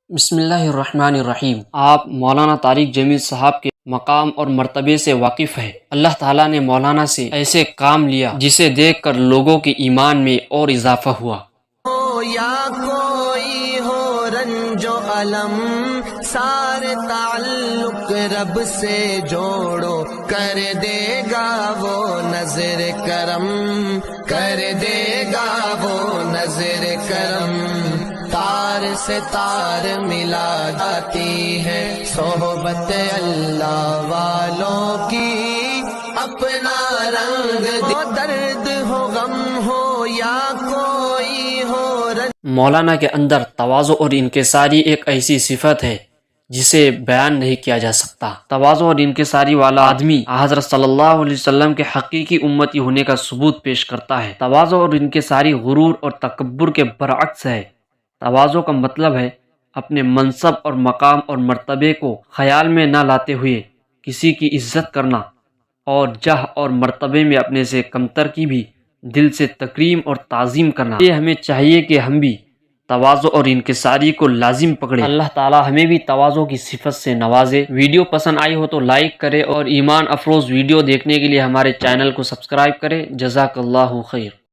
بسم اللہ الرحمن الرحیم۔ آپ مولانا طارق جمیل صاحب کے مقام اور مرتبے سے واقف ہیں۔ اللہ تعالیٰ نے مولانا سے ایسے کام لیا جسے دیکھ کر لوگوں کے ایمان میں اور اضافہ ہوا۔ یا کوئی ہو رنج و علم، سارے تعلق رب سے جوڑو، کر دے گا وہ نظر کرم، کر دے گا وہ نظر کرم۔ تار سے تار ملا جاتی ہے صحبت اللہ والوں کی، اپنا رنگ دو، درد ہو غم ہو یا کوئی ہو رنج۔ مولانا کے اندر تواضع اور انکساری ایک ایسی صفت ہے جسے بیان نہیں کیا جا سکتا۔ تواضع اور انکساری والا آدمی حضرت صلی اللہ علیہ وسلم کے حقیقی امتی ہونے کا ثبوت پیش کرتا ہے۔ تواضع اور انکساری غرور اور تکبر کے برعکس ہے۔ تواضع کا مطلب ہے اپنے منصب اور مقام اور مرتبے کو خیال میں نہ لاتے ہوئے کسی کی عزت کرنا، اور جاہ اور مرتبے میں اپنے سے کمتر کی بھی دل سے تکریم اور تعظیم کرنا۔ یہ ہمیں چاہیے کہ ہم بھی تواضع اور انکساری کو لازم پکڑیں۔ اللہ تعالی ہمیں بھی تواضع کی صفت سے نوازے۔ ویڈیو پسند آئی ہو تو لائک کرے اور ایمان افروز ویڈیو دیکھنے کے لیے ہمارے چینل کو سبسکرائب کرے۔ جزاک اللہ خیر۔